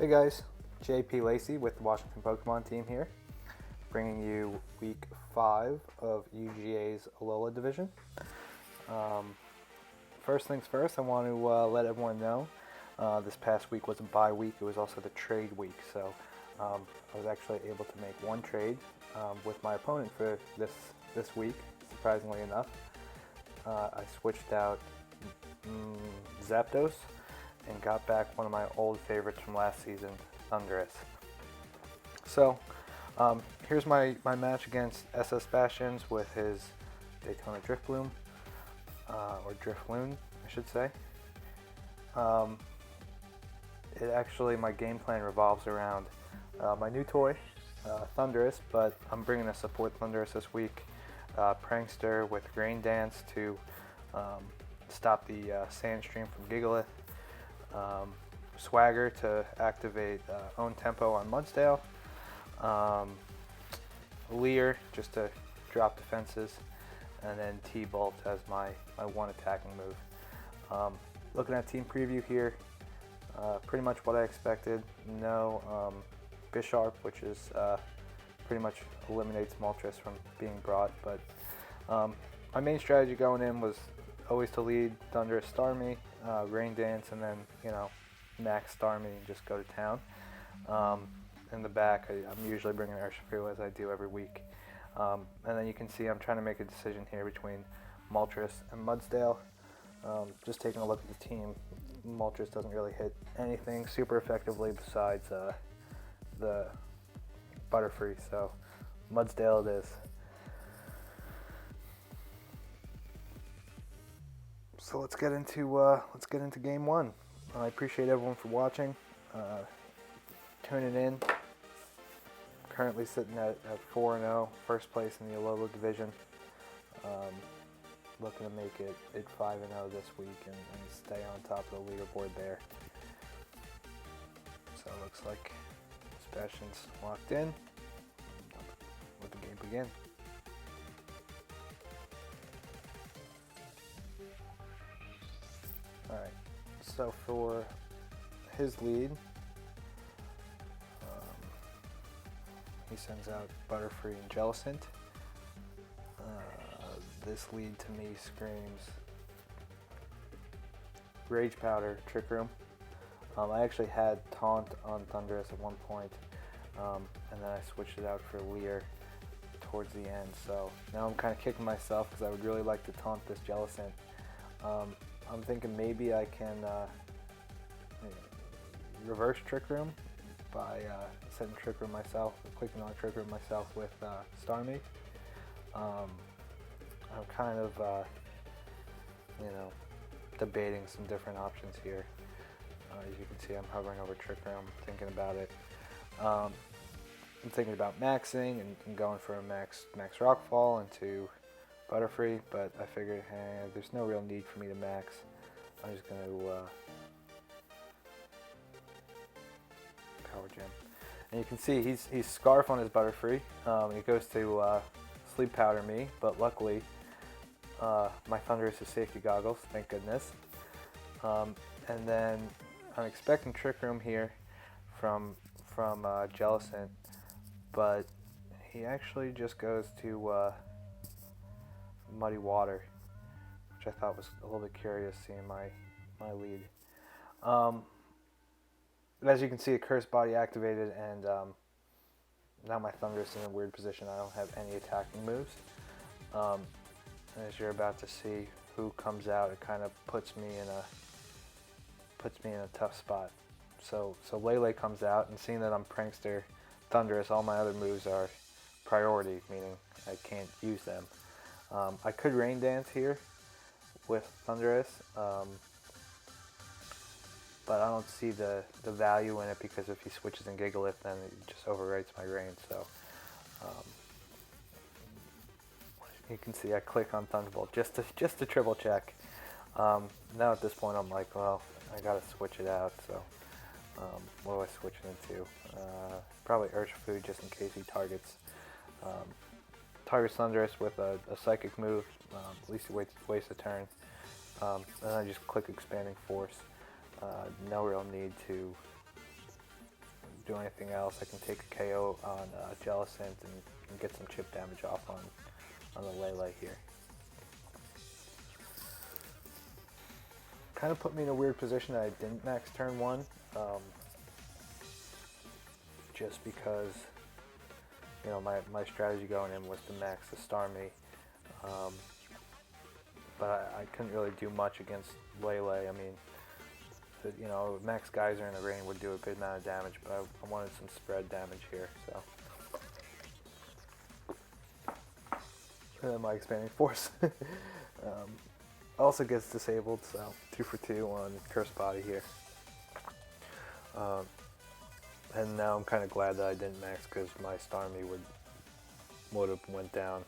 Hey guys, JP Lacey with the Washington Pokemon team here, bringing you week 5 of UGA's Alola Division. First things first, I want to let everyone know this past week was a bye week. It was also the trade week, so I was actually able to make one trade with my opponent for this week, surprisingly enough. I switched out Zapdos and got back one of my old favorites from last season, Thundurus. So here's my match against SS Bastions with his Daytona Drifloon, or Drifloon, I should say. My game plan revolves around my new toy, Thundurus, but I'm bringing a support Thundurus this week. Prankster with Rain Dance to stop the Sand Stream from Gigalith. Swagger to activate Own Tempo on Mudsdale. Leer just to drop defenses. And then T-Bolt as my one attacking move. Looking at team preview here, pretty much what I expected. No Bisharp, which is pretty much eliminates Moltres from being brought. But my main strategy going in was always to lead Thundurus Starmie, Rain Dance, and then max Starmie and just go to town. In the back, I'm usually bringing Urshifu as I do every week. And then you can see I'm trying to make a decision here between Moltres and Mudsdale. Just taking a look at the team, Moltres doesn't really hit anything super effectively besides the Butterfree, so Mudsdale it is. So let's get into game one. I appreciate everyone for watching, tuning in. Currently sitting at 4-0, first place in the Alola Division. Looking to make it 5-0 this week and stay on top of the leaderboard there. So it looks like Sebastian's locked in. Let the game begin. Alright, so for his lead, he sends out Butterfree and Jellicent. This lead to me screams Rage Powder, Trick Room. I actually had Taunt on Thundurus at one point, and then I switched it out for Leer towards the end. So now I'm kind of kicking myself because I would really like to taunt this Jellicent. I'm thinking maybe I can reverse Trick Room by setting Trick Room myself, clicking on Trick Room myself with Starmie. I'm kind of, debating some different options here. As you can see, I'm hovering over Trick Room, thinking about it. I'm thinking about maxing and going for a max Rockfall into Butterfree, but I figured, hey, there's no real need for me to max. I'm just going to Power Gem. And you can see he's Scarf on his Butterfree. He goes to Sleep Powder me, but luckily my Thundurus is safety goggles, thank goodness. And then I'm expecting Trick Room here from Jellicent, but he actually just goes to Muddy Water, which I thought was a little bit curious seeing my lead. But as you can see, a Curse Body activated, and now my Thundurus is in a weird position. I don't have any attacking moves. And as you're about to see who comes out, it kind of puts me in a tough spot. So Lele comes out, and seeing that I'm Prankster Thundurus, all my other moves are priority, meaning I can't use them. I could Rain Dance here with Thundurus, but I don't see the value in it because if he switches in Gigalith, then it just overwrites my Rain. So you can see I click on Thunderbolt just to triple check. Now at this point I'm like, well, I gotta switch it out. So what do I switch it into? Probably Urshifu just in case he targets Thundurus with a psychic move. At least he wastes a turn. And I just click Expanding Force. No real need to do anything else. I can take a KO on Jellicent and get some chip damage off on the Lele here. Kind of put me in a weird position that I didn't max turn 1, just because, you know, my strategy going in was to max the Starmie, but I couldn't really do much against Lele. I mean, you know, Max Geyser in the rain would do a good amount of damage, but I wanted some spread damage here, so. And then my Expanding Force also gets disabled, so 2 for 2 on Cursed Body here. And now I'm kind of glad that I didn't max, because my Starmie would have went down,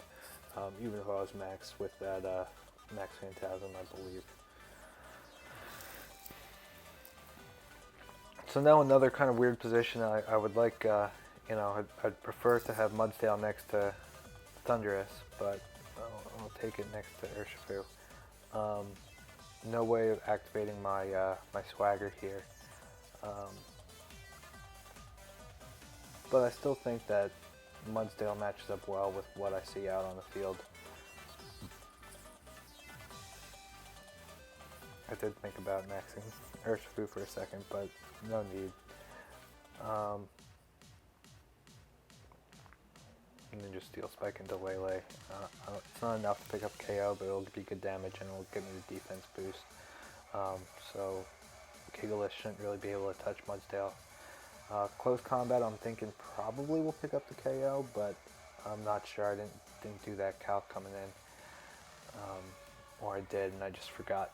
even if I was maxed with that Max Phantasm, I believe. So now another kind of weird position. I would like, you know, I'd prefer to have Mudsdale next to Thundurus, but I'll take it next to Urshifu. No way of activating my my Swagger here, but I still think that Mudsdale matches up well with what I see out on the field. I did think about maxing Urshifu for a second, but no need. And then just Steel Spike into Lele. It's not enough to pick up KO, but it'll be good damage and it'll give me the defense boost. So Gigalith shouldn't really be able to touch Mudsdale. Close combat, I'm thinking probably will pick up the KO, but I'm not sure. I didn't do that calc coming in, or I did and I just forgot.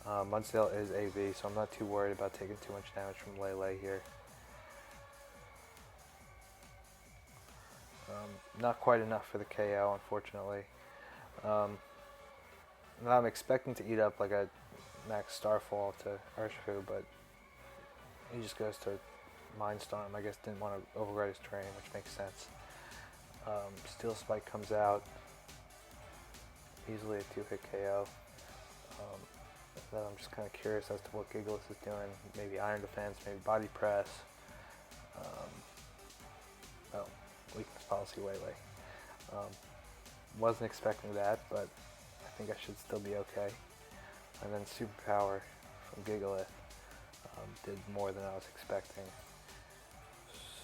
Mudsdale is AV, so I'm not too worried about taking too much damage from Lele here. Not quite enough for the KO, unfortunately. I'm expecting to eat up like a Max Starfall to Urshifu, but he just goes to Mindstorm. I guess didn't want to override his terrain, which makes sense. Steel Spike comes out. Easily a 2-hit KO. Then I'm just kind of curious as to what Gigalith is doing. Maybe Iron Defense, maybe Body Press. Oh, Weakness Policy Lele. Wasn't expecting that, but I think I should still be okay. And then Superpower from Gigalith did more than I was expecting.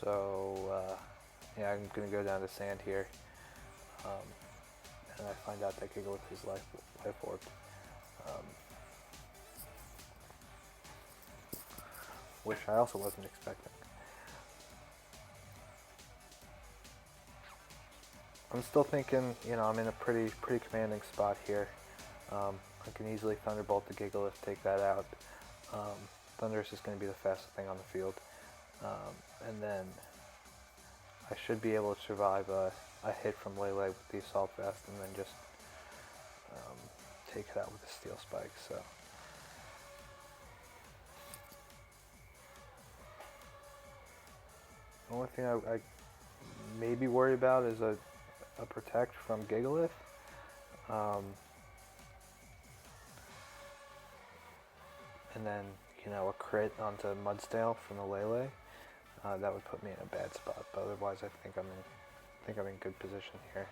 So yeah, I'm going to go down to Sand here. And I find out that Gigalith is life orbed. Which I also wasn't expecting. I'm still thinking, you know, I'm in a pretty commanding spot here. I can easily Thunderbolt the Gigalith, take that out. Thundurus is going to be the fastest thing on the field. And then I should be able to survive a hit from Lele with the Assault Vest, and then just take it out with the Steel Spike. So. The only thing I may be worried about is a Protect from Gigalith. And then, you know, a crit onto Mudsdale from the Lele. That would put me in a bad spot, but otherwise I think I'm in good position here.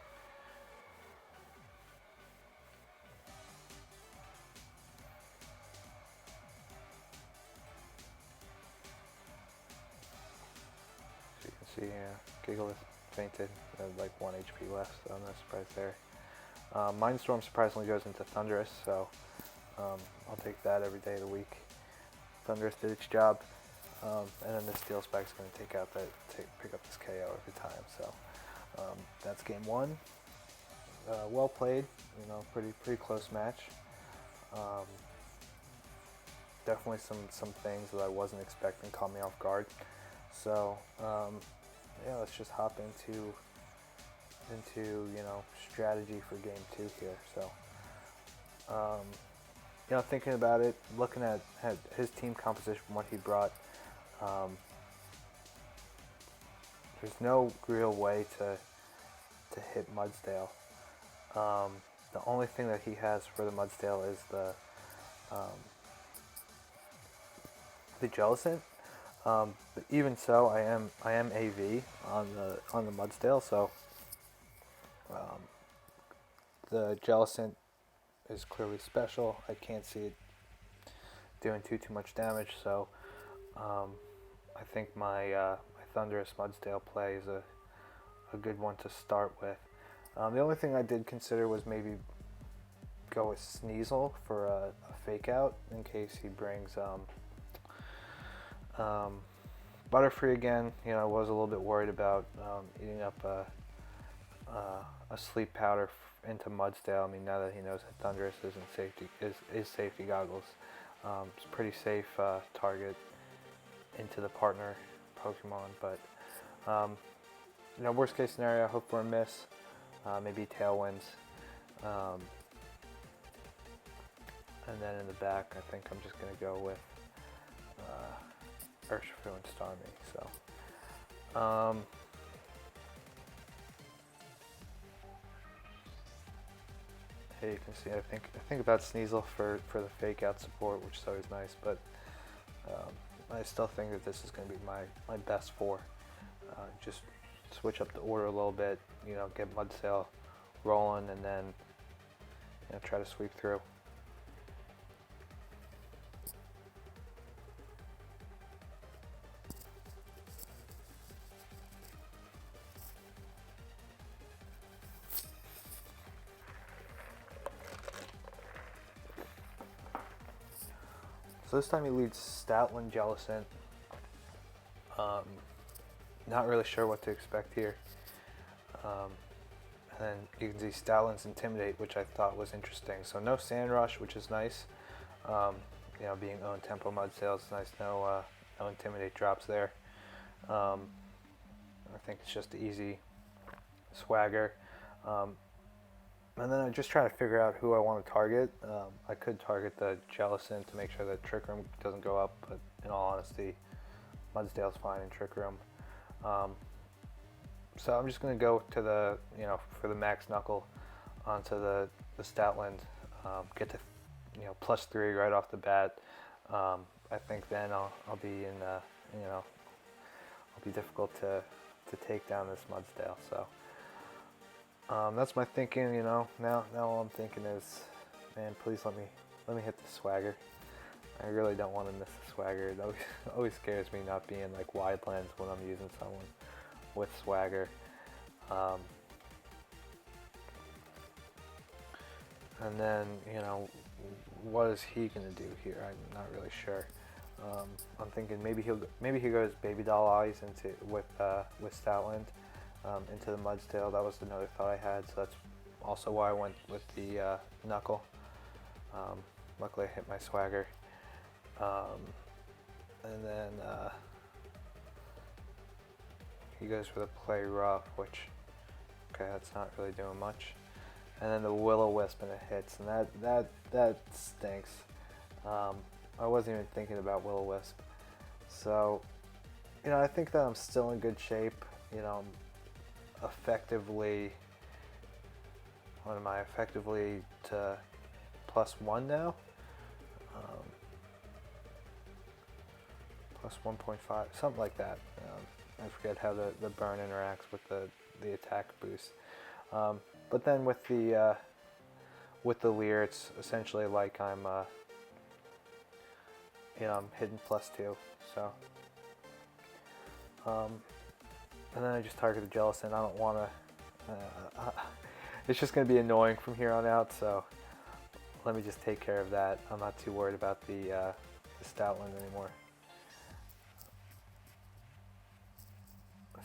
See, Gigalith fainted, had like 1 HP left, so I'm not surprised there. Mindstorm surprisingly goes into Thundurus, so I'll take that every day of the week. Thundurus did its job, and then the Steel Spike's going to pick up this KO every time. So that's game 1. Well played, you know, pretty close match. Definitely some things that I wasn't expecting caught me off guard. So yeah, let's just hop into you know, strategy for game 2 here. So you know, thinking about it, looking at his team composition from what he brought, there's no real way to hit Mudsdale. The only thing that he has for the Mudsdale is the Jellicent. But even so, I am AV on the Mudsdale, so the Jellicent is clearly special. I can't see it doing too much damage, so I think my Thunderous Mudsdale play is a good one to start with. The only thing I did consider was maybe go with Sneasel for a fake out in case he brings Butterfree again. You know, I was a little bit worried about eating up a sleep powder into Mudsdale. I mean, now that he knows that Thunderous is safety goggles, it's a pretty safe target into the partner Pokemon. But you know, worst case scenario, I hope for a miss, maybe Tailwinds. And then in the back, I think I'm just going to go with Urshifu and Starmie. So, here you can see, I think about Sneasel for the fake out support, which is always nice. But I still think that this is going to be my best four. Just switch up the order a little bit, you know, get Mudsdale rolling, and then you know, try to sweep through. So this time he leads Stoutland, Jellicent. Not really sure what to expect here. And then you can see Stoutland's Intimidate, which I thought was interesting. So no Sand Rush, which is nice. You know, being own Tempo Mudsdale, it's nice. No Intimidate drops there. I think it's just easy swagger. And then I just try to figure out who I want to target. I could target the Jellicent to make sure that Trick Room doesn't go up, but in all honesty, Mudsdale's fine in Trick Room. So I'm just going to go to the, you know, for the Max Knuckle onto the Stoutland, get to, you know, +3 right off the bat. I think then I'll be in, you know, I'll be difficult to take down this Mudsdale. So. That's my thinking, you know. Now all I'm thinking is, man, please let me hit the swagger. I really don't want to miss the swagger. It always scares me not being like wide lens when I'm using someone with swagger. And then, you know, what is he gonna do here? I'm not really sure. I'm thinking maybe he goes Baby Doll Eyes with Stoutland. Into the Mudsdale. That was another thought I had, so that's also why I went with the Knuckle. Luckily I hit my swagger. And then he goes for the Play Rough, which, okay, that's not really doing much. And then the Will-O-Wisp, and it hits, and that stinks. I wasn't even thinking about Will-O-Wisp. So, you know, I think that I'm still in good shape. You know, effectively, what am I, effectively to +1 now? Plus 1.5, something like that. I forget how the burn interacts with the attack boost. But then with the Leer, it's essentially like I'm you know, I'm hitting +2. So and then I just target the Jellicent. I don't want to. It's just going to be annoying from here on out. So let me just take care of that. I'm not too worried about the Stoutland anymore.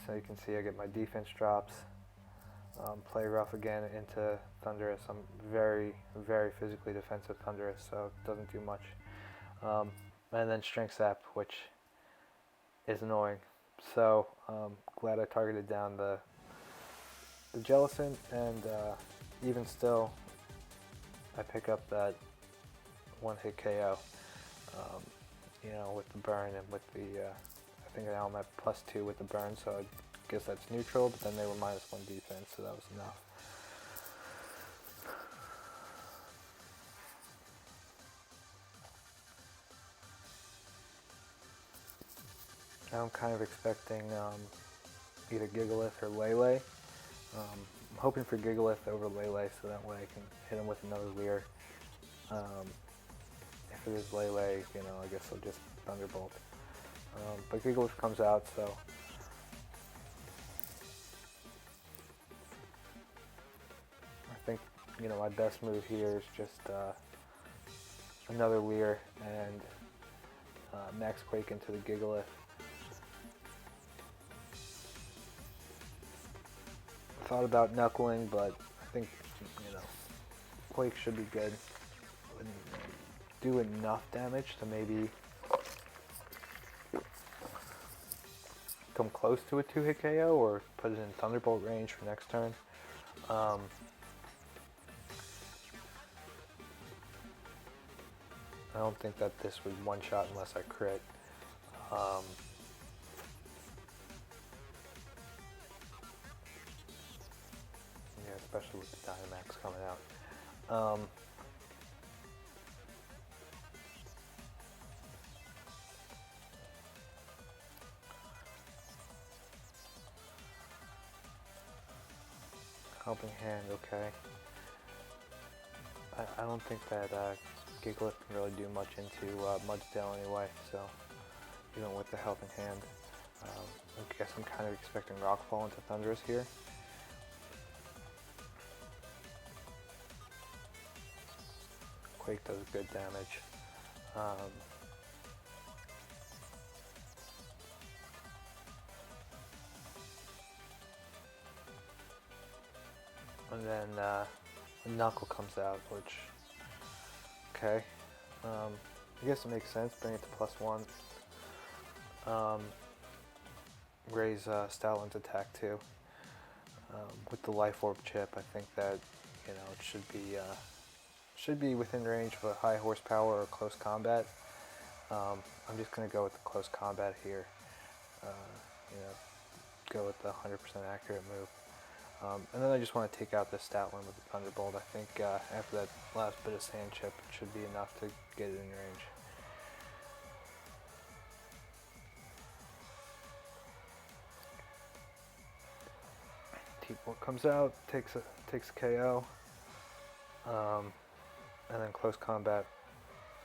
So you can see I get my defense drops. Play Rough again into Thunderous. I'm very, very physically defensive Thunderous, so it doesn't do much. And then Strength Sap, which is annoying. So glad I targeted down the Jellicent, and even still, I pick up that one-hit KO. You know, with the burn and with the, I think now I'm at +2 with the burn, so I guess that's neutral. But then they were -1 defense, so that was enough. Now I'm kind of expecting either Gigalith or Lele. I'm hoping for Gigalith over Lele so that way I can hit him with another Leer. If it is Lele, you know, I guess I'll just Thunderbolt. But Gigalith comes out, so I think, you know, my best move here is just another Leer and Max Quake into the Gigalith. I thought about Knuckling, but I think, you know, Quake should be good. Wouldn't do enough damage to maybe come close to a 2-hit KO or put it in Thunderbolt range for next turn. I don't think that this would one-shot unless I crit. Yeah, especially with the Dynamax coming out. Helping Hand, okay. I don't think that Gigalith can really do much into Mudsdale anyway, so even with the Helping Hand, I guess I'm kind of expecting Rockfall into Thundurus here. Quake does good damage. And then Knuckle comes out, which, okay, I guess it makes sense, bring it to +1. Raise Stoutland's attack too. With the Life Orb chip, I think that, you know, it should be within range of a high horsepower or close combat. I'm just going to go with the close combat here. You know, go with the 100% accurate move. And then I just want to take out the Stoutland with the Thunderbolt. I think after that last bit of Sand Chip, it should be enough to get it in range. T-Bolt comes out, takes a KO, and then close combat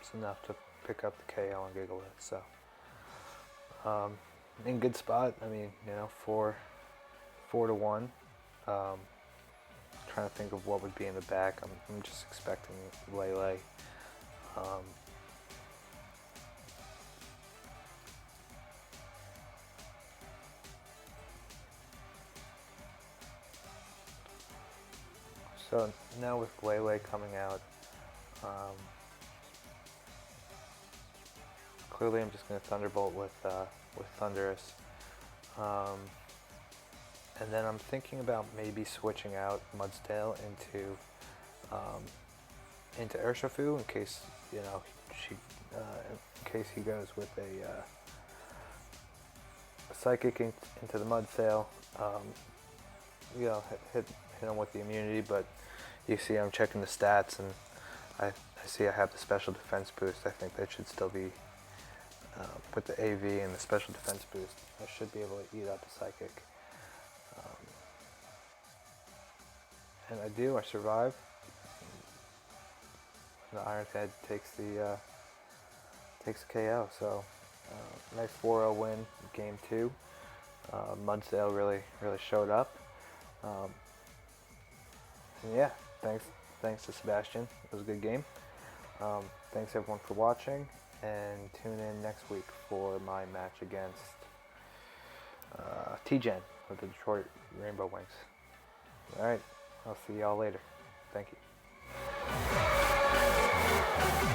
is enough to pick up the KO on Gigalith. So in good spot. I mean, you know, 4-1. Trying to think of what would be in the back. I'm just expecting Lele. So now with Lele coming out, clearly I'm just going to Thunderbolt with Thundurus. And then I'm thinking about maybe switching out Mudsdale into Urshifu in case, you know, in case he goes with a Psychic into the Mudsdale. You know, hit him with the immunity, but you see I'm checking the stats and I see I have the special defense boost. I think that should still be with the AV and the special defense boost. I should be able to eat up a Psychic. And I do, I survive. The Iron Head takes the KO, so nice 4-0 win, game 2. Mudsdale really showed up. And yeah, thanks to Sebastian. It was a good game. Thanks everyone for watching, and tune in next week for my match against T-Gen with the Detroit Rainbow Wings. All right. I'll see y'all later. Thank you.